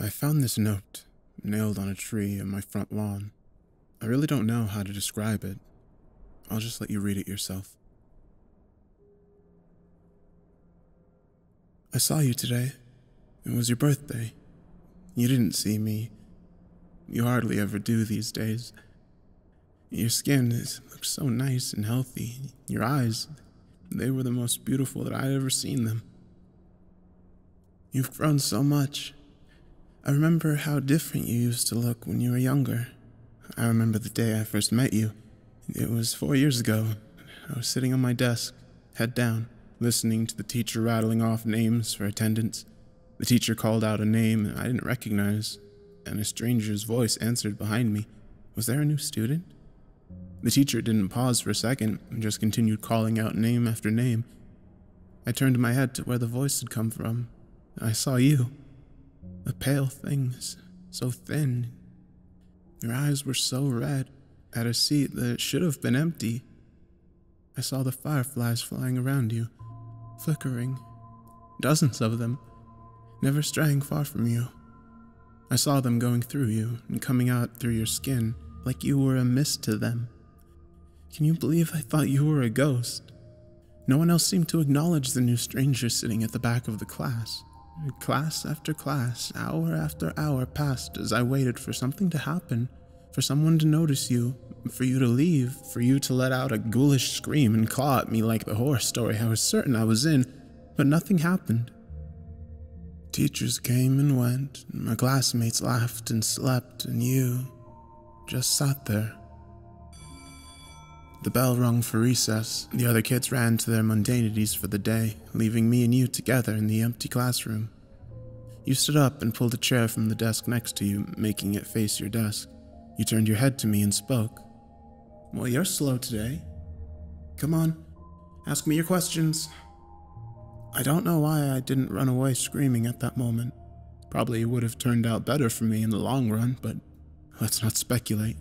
I found this note nailed on a tree in my front lawn. I really don't know how to describe it. I'll just let you read it yourself. I saw you today. It was your birthday. You didn't see me. You hardly ever do these days. Your skin looks so nice and healthy. Your eyes, they were the most beautiful that I'd ever seen them. You've grown so much. I remember how different you used to look when you were younger. I remember the day I first met you. It was 4 years ago. I was sitting on my desk, head down, listening to the teacher rattling off names for attendance. The teacher called out a name I didn't recognize, and a stranger's voice answered behind me. Was there a new student? The teacher didn't pause for a second and just continued calling out name after name. I turned my head to where the voice had come from, and I saw you. A pale thing, so thin. Your eyes were so red, at a seat that should have been empty. I saw the fireflies flying around you, flickering. Dozens of them, never straying far from you. I saw them going through you and coming out through your skin like you were a mist to them. Can you believe I thought you were a ghost? No one else seemed to acknowledge the new stranger sitting at the back of the class. Class after class, hour after hour passed as I waited for something to happen, for someone to notice you, for you to leave, for you to let out a ghoulish scream and claw at me like the horror story I was certain I was in, but nothing happened. Teachers came and went, and my classmates laughed and slept, and you just sat there. The bell rung for recess. The other kids ran to their mundanities for the day, leaving me and you together in the empty classroom. You stood up and pulled a chair from the desk next to you, making it face your desk. You turned your head to me and spoke. Well, you're slow today. Come on, ask me your questions. I don't know why I didn't run away screaming at that moment. Probably would have turned out better for me in the long run, but let's not speculate.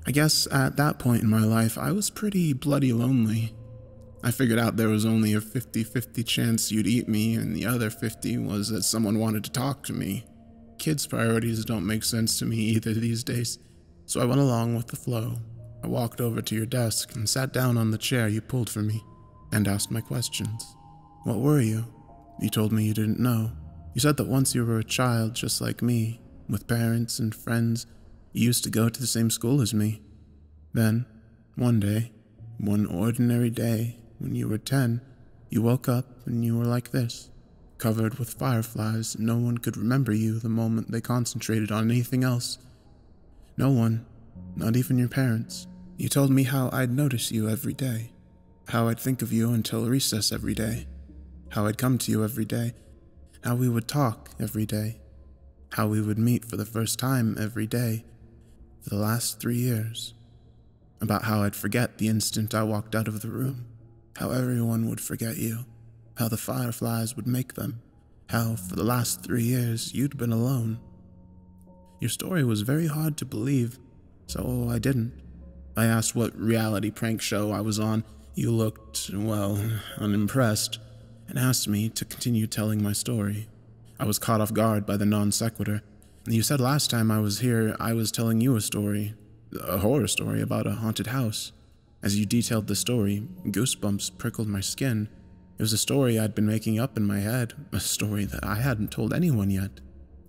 I guess at that point in my life, I was pretty bloody lonely. I figured out there was only a 50-50 chance you'd eat me, and the other 50 was that someone wanted to talk to me. Kids' priorities don't make sense to me either these days, so I went along with the flow. I walked over to your desk and sat down on the chair you pulled for me, and asked my questions. What were you? You told me you didn't know. You said that once you were a child just like me, with parents and friends. You used to go to the same school as me. Then, one day, one ordinary day, when you were 10, you woke up and you were like this, covered with fireflies, and no one could remember you the moment they concentrated on anything else. No one, not even your parents. You told me how I'd notice you every day, how I'd think of you until recess every day, how I'd come to you every day, how we would talk every day, how we would meet for the first time every day, for the last 3 years, about how I'd forget the instant I walked out of the room, how everyone would forget you, how the fireflies would make them, how for the last 3 years you'd been alone. Your story was very hard to believe, so I didn't. I asked what reality prank show I was on. You looked, well, unimpressed, and asked me to continue telling my story. I was caught off guard by the non sequitur. You said last time I was here, I was telling you a story, a horror story about a haunted house. As you detailed the story, goosebumps prickled my skin. It was a story I'd been making up in my head, a story that I hadn't told anyone yet.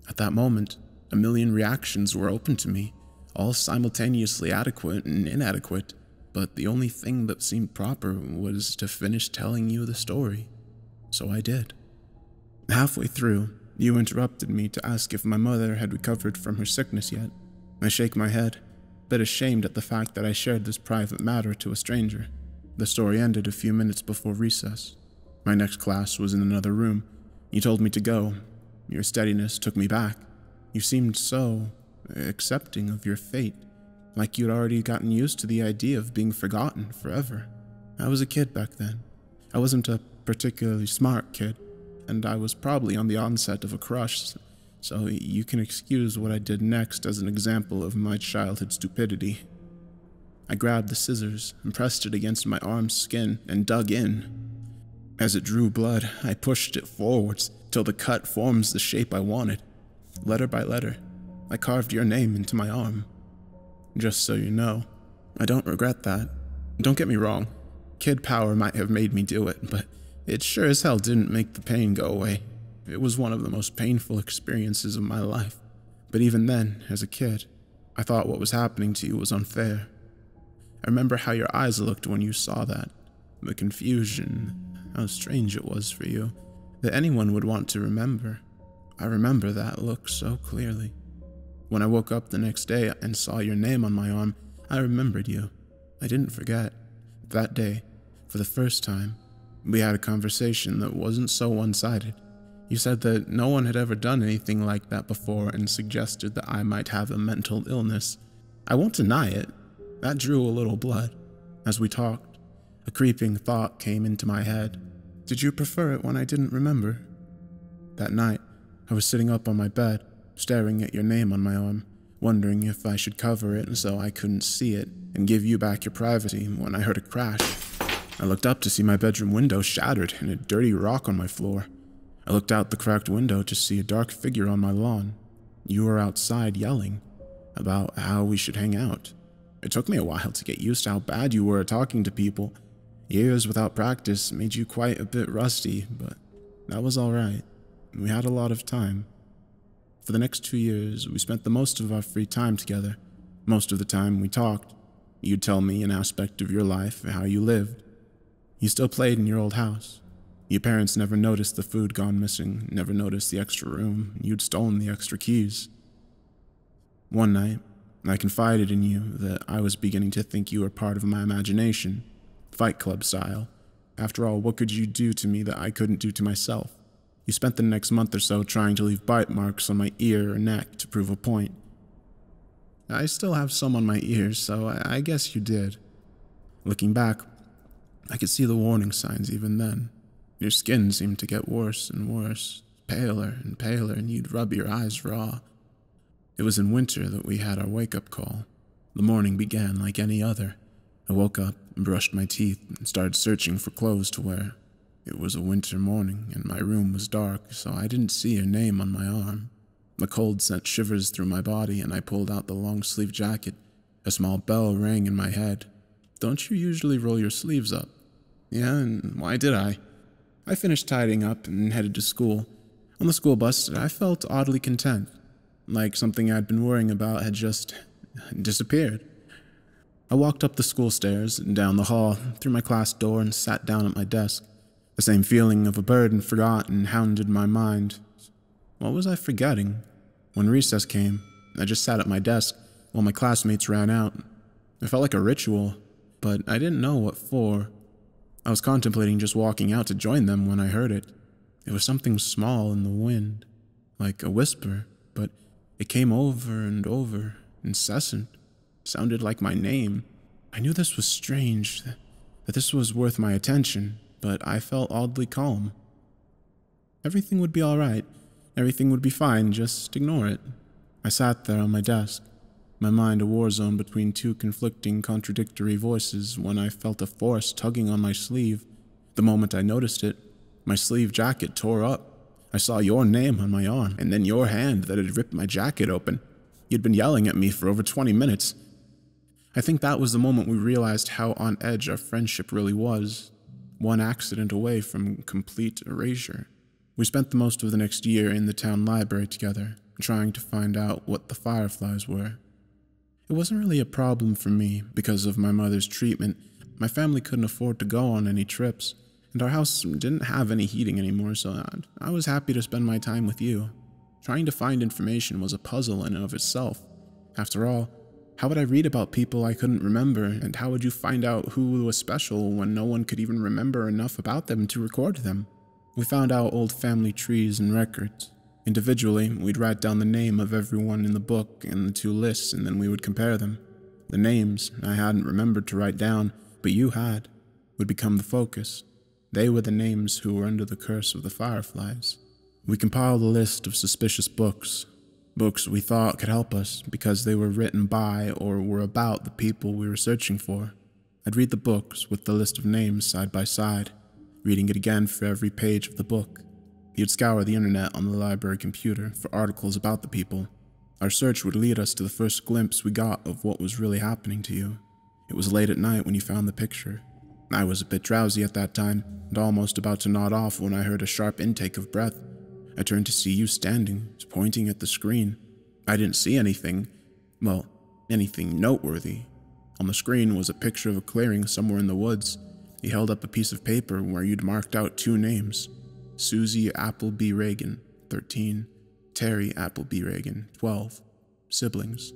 At that moment, a million reactions were open to me, all simultaneously adequate and inadequate, but the only thing that seemed proper was to finish telling you the story. So I did. Halfway through, you interrupted me to ask if my mother had recovered from her sickness yet. I shake my head, a bit ashamed at the fact that I shared this private matter to a stranger. The story ended a few minutes before recess. My next class was in another room. You told me to go. Your steadiness took me back. You seemed so accepting of your fate, like you'd already gotten used to the idea of being forgotten forever. I was a kid back then. I wasn't a particularly smart kid, and I was probably on the onset of a crush, so you can excuse what I did next as an example of my childhood stupidity. I grabbed the scissors and pressed it against my arm's skin and dug in. As it drew blood, I pushed it forwards till the cut forms the shape I wanted. Letter by letter, I carved your name into my arm. Just so you know, I don't regret that. Don't get me wrong, kid power might have made me do it, but it sure as hell didn't make the pain go away. It was one of the most painful experiences of my life. But even then, as a kid, I thought what was happening to you was unfair. I remember how your eyes looked when you saw that. The confusion, how strange it was for you, that anyone would want to remember. I remember that look so clearly. When I woke up the next day and saw your name on my arm, I remembered you. I didn't forget. That day, for the first time, we had a conversation that wasn't so one-sided. You said that no one had ever done anything like that before and suggested that I might have a mental illness. I won't deny it. That drew a little blood. As we talked, a creeping thought came into my head. Did you prefer it when I didn't remember? That night, I was sitting up on my bed, staring at your name on my arm, wondering if I should cover it so I couldn't see it and give you back your privacy when I heard a crash. I looked up to see my bedroom window shattered and a dirty rock on my floor. I looked out the cracked window to see a dark figure on my lawn. You were outside yelling about how we should hang out. It took me a while to get used to how bad you were at talking to people. Years without practice made you quite a bit rusty, but that was all right. We had a lot of time. For the next 2 years, we spent the most of our free time together. Most of the time, we talked. You'd tell me an aspect of your life, how you lived. You still played in your old house. Your parents never noticed the food gone missing, never noticed the extra room. You'd stolen the extra keys. One night, I confided in you that I was beginning to think you were part of my imagination, Fight Club style. After all, what could you do to me that I couldn't do to myself? You spent the next month or so trying to leave bite marks on my ear or neck to prove a point. I still have some on my ears, so I guess you did. Looking back, I could see the warning signs even then. Your skin seemed to get worse and worse, paler and paler, and you'd rub your eyes raw. It was in winter that we had our wake-up call. The morning began like any other. I woke up and brushed my teeth and started searching for clothes to wear. It was a winter morning, and my room was dark, so I didn't see your name on my arm. The cold sent shivers through my body, and I pulled out the long-sleeve jacket. A small bell rang in my head. Don't you usually roll your sleeves up? Yeah, and why did I? I finished tidying up and headed to school. On the school bus, I felt oddly content, like something I'd been worrying about had just disappeared. I walked up the school stairs and down the hall, through my class door, and sat down at my desk. The same feeling of a burden forgotten hounded my mind. What was I forgetting? When recess came, I just sat at my desk while my classmates ran out. It felt like a ritual, but I didn't know what for. I was contemplating just walking out to join them when I heard it. It was something small in the wind, like a whisper, but it came over and over, incessant. Sounded like my name. I knew this was strange, that this was worth my attention, but I felt oddly calm. Everything would be all right. Everything would be fine, just ignore it. I sat there on my desk, my mind a war zone between two conflicting, contradictory voices when I felt a force tugging on my sleeve. The moment I noticed it, my sleeve jacket tore up. I saw your name on my arm, and then your hand that had ripped my jacket open. You'd been yelling at me for over 20 minutes. I think that was the moment we realized how on edge our friendship really was. One accident away from complete erasure. We spent the most of the next year in the town library together, trying to find out what the fireflies were. It wasn't really a problem for me because of my mother's treatment. My family couldn't afford to go on any trips, and our house didn't have any heating anymore, so I was happy to spend my time with you. Trying to find information was a puzzle in and of itself. After all, how would I read about people I couldn't remember, and how would you find out who was special when no one could even remember enough about them to record them? We found out old family trees and records. Individually, we'd write down the name of everyone in the book and the two lists, and then we would compare them. The names I hadn't remembered to write down, but you had, would become the focus. They were the names who were under the curse of the fireflies. We compiled a list of suspicious books we thought could help us because they were written by or were about the people we were searching for. I'd read the books with the list of names side by side, reading it again for every page of the book. You'd scour the internet on the library computer for articles about the people. Our search would lead us to the first glimpse we got of what was really happening to you. It was late at night when you found the picture. I was a bit drowsy at that time, and almost about to nod off when I heard a sharp intake of breath. I turned to see you standing, pointing at the screen. I didn't see anything, well, anything noteworthy. On the screen was a picture of a clearing somewhere in the woods. He held up a piece of paper where you'd marked out 2 names. Susie Appleby Reagan, 13. Terry Appleby Reagan, 12. Siblings.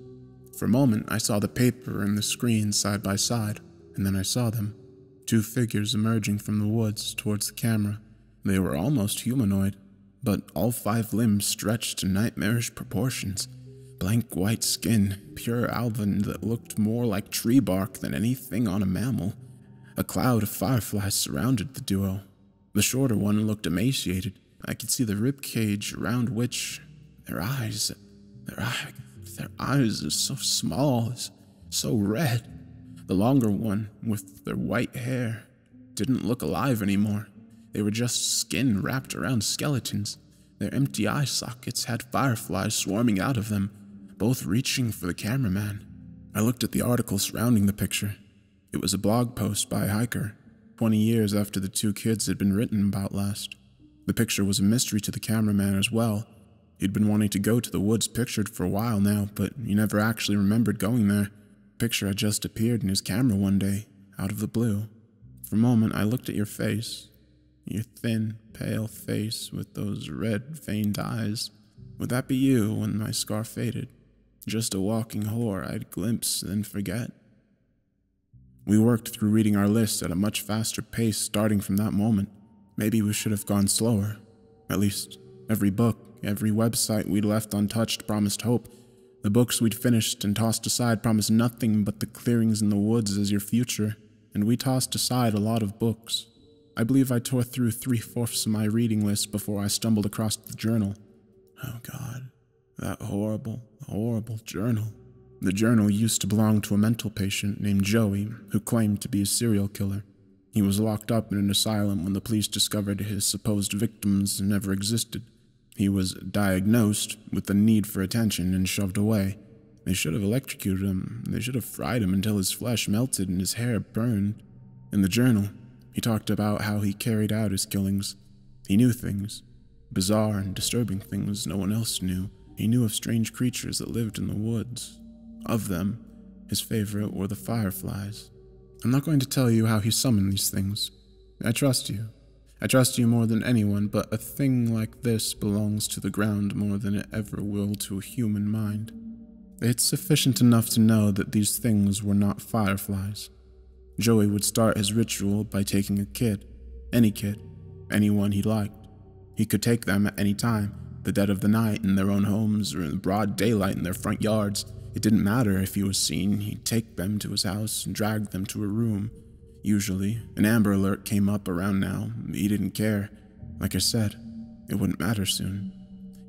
For a moment, I saw the paper and the screen side by side, and then I saw them. 2 figures emerging from the woods towards the camera. They were almost humanoid, but all 5 limbs stretched to nightmarish proportions. Blank white skin, pure alvin that looked more like tree bark than anything on a mammal. A cloud of fireflies surrounded the duo. The shorter one looked emaciated. I could see the rib cage around which their eyes are so small, so red. The longer one, with their white hair, didn't look alive anymore. They were just skin wrapped around skeletons. Their empty eye sockets had fireflies swarming out of them, both reaching for the cameraman. I looked at the article surrounding the picture. It was a blog post by a hiker, 20 years after the 2 kids had been written about last. The picture was a mystery to the cameraman as well. He'd been wanting to go to the woods pictured for a while now, but he never actually remembered going there. The picture had just appeared in his camera one day, out of the blue. For a moment, I looked at your face. Your thin, pale face with those red, veined eyes. Would that be you when my scar faded? Just a walking horror I'd glimpse, then forget. We worked through reading our list at a much faster pace starting from that moment. Maybe we should have gone slower. At least, every book, every website we'd left untouched promised hope. The books we'd finished and tossed aside promised nothing but the clearings in the woods as your future, and we tossed aside a lot of books. I believe I tore through 3/4 of my reading list before I stumbled across the journal. Oh God, that horrible, horrible journal. The journal used to belong to a mental patient named Joey, who claimed to be a serial killer. He was locked up in an asylum when the police discovered his supposed victims never existed. He was diagnosed with the need for attention and shoved away. They should have electrocuted him. They should have fried him until his flesh melted and his hair burned. In the journal, he talked about how he carried out his killings. He knew things, bizarre and disturbing things no one else knew. He knew of strange creatures that lived in the woods. Of them, his favorite were the fireflies. I'm not going to tell you how he summoned these things. I trust you. I trust you more than anyone, but a thing like this belongs to the ground more than it ever will to a human mind. It's sufficient enough to know that these things were not fireflies. Joey would start his ritual by taking a kid, anyone he liked. He could take them at any time, the dead of the night in their own homes or in broad daylight in their front yards. It didn't matter if he was seen. He'd take them to his house and drag them to a room. Usually, an Amber Alert came up around now. He didn't care. Like I said, it wouldn't matter soon.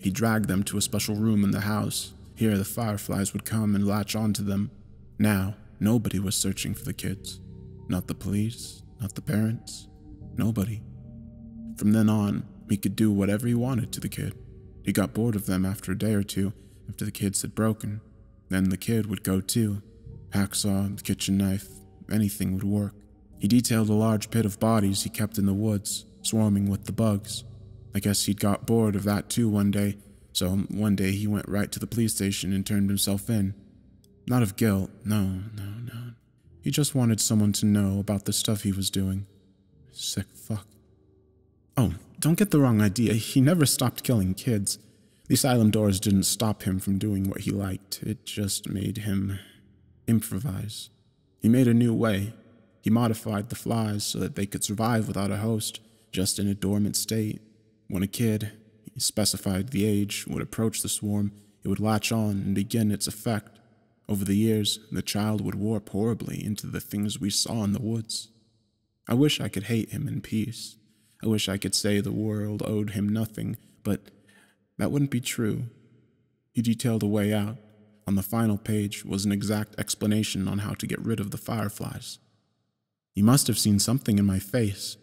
He'd drag them to a special room in the house. Here the fireflies would come and latch onto them. Now, nobody was searching for the kids. Not the police, not the parents, nobody. From then on, he could do whatever he wanted to the kid. He got bored of them after a day or two, after the kids had broken. Then the kid would go too. Hacksaw, kitchen knife, anything would work. He detailed a large pit of bodies he kept in the woods, swarming with the bugs. I guess he'd got bored of that too one day, so one day he went right to the police station and turned himself in. Not of guilt, no. He just wanted someone to know about the stuff he was doing. Sick fuck. Oh, don't get the wrong idea, he never stopped killing kids. The asylum doors didn't stop him from doing what he liked, it just made him improvise. He made a new way. He modified the flies so that they could survive without a host, just in a dormant state. When a kid, he specified the age, would approach the swarm, it would latch on and begin its effect. Over the years, the child would warp horribly into the things we saw in the woods. I wish I could hate him in peace. I wish I could say the world owed him nothing, but that wouldn't be true. He detailed a way out. On the final page was an exact explanation on how to get rid of the fireflies. You must have seen something in my face.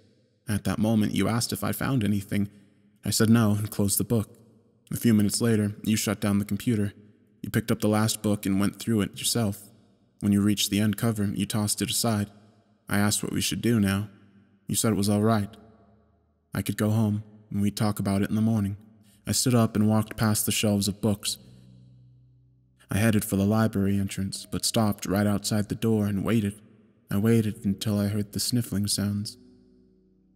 At that moment, you asked if I found anything. I said no and closed the book. A few minutes later, you shut down the computer. You picked up the last book and went through it yourself. When you reached the end cover, you tossed it aside. I asked what we should do now. You said it was all right. I could go home, and we'd talk about it in the morning. I stood up and walked past the shelves of books. I headed for the library entrance, but stopped right outside the door and waited. I waited until I heard the sniffling sounds.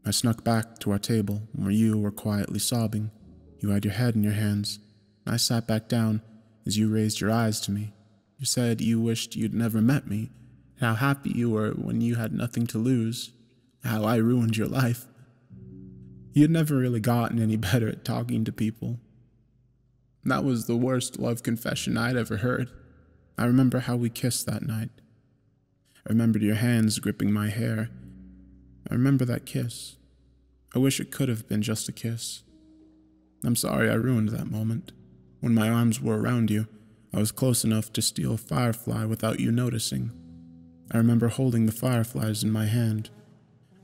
I snuck back to our table, where you were quietly sobbing. You had your head in your hands. I sat back down as you raised your eyes to me. You said you wished you'd never met me, how happy you were when you had nothing to lose, how I ruined your life. You had never really gotten any better at talking to people. That was the worst love confession I'd ever heard. I remember how we kissed that night. I remembered your hands gripping my hair. I remember that kiss. I wish it could have been just a kiss. I'm sorry I ruined that moment. When my arms were around you, I was close enough to steal a firefly without you noticing. I remember holding the fireflies in my hand.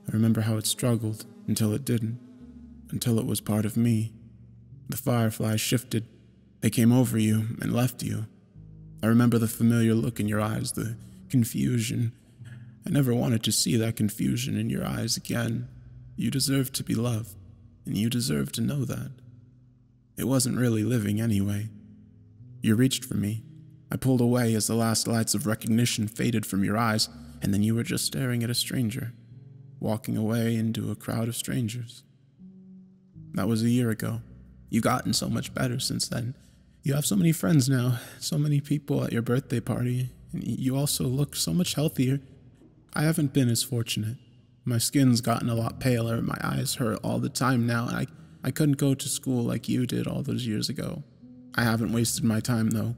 I remember how it struggled until it didn't, until it was part of me. The fireflies shifted. They came over you and left you. I remember the familiar look in your eyes, the confusion. I never wanted to see that confusion in your eyes again. You deserved to be loved, and you deserved to know that. It wasn't really living anyway. You reached for me. I pulled away as the last lights of recognition faded from your eyes, and then you were just staring at a stranger, walking away into a crowd of strangers. That was a year ago. You've gotten so much better since then. You have so many friends now, so many people at your birthday party, and you also look so much healthier. I haven't been as fortunate. My skin's gotten a lot paler, my eyes hurt all the time now, and I couldn't go to school like you did all those years ago. I haven't wasted my time, though.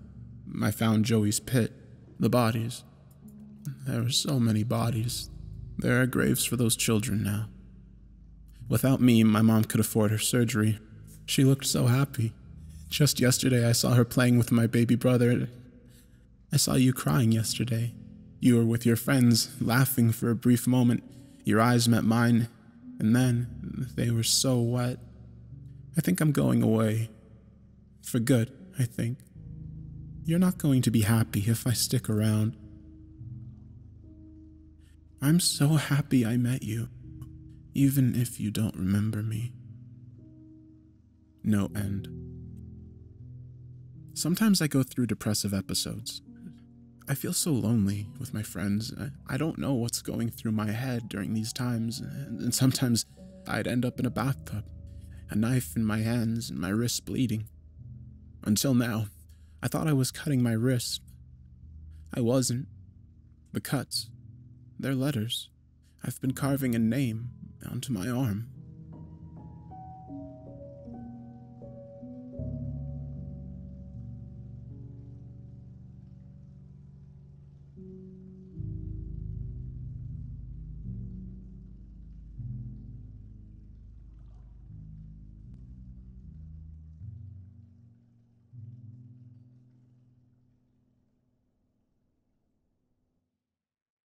I found Joey's pit, the bodies. There were so many bodies. There are graves for those children now. Without me, my mom could afford her surgery. She looked so happy. Just yesterday, I saw her playing with my baby brother. I saw you crying yesterday. You were with your friends, laughing for a brief moment. Your eyes met mine, and then they were so wet. I think I'm going away. For good, I think. You're not going to be happy if I stick around. I'm so happy I met you, even if you don't remember me. No end. Sometimes I go through depressive episodes. I feel so lonely with my friends. I don't know what's going through my head during these times, and sometimes I'd end up in a bathtub, a knife in my hands and my wrists bleeding. Until now, I thought I was cutting my wrist. I wasn't. The cuts, they're letters. I've been carving a name onto my arm.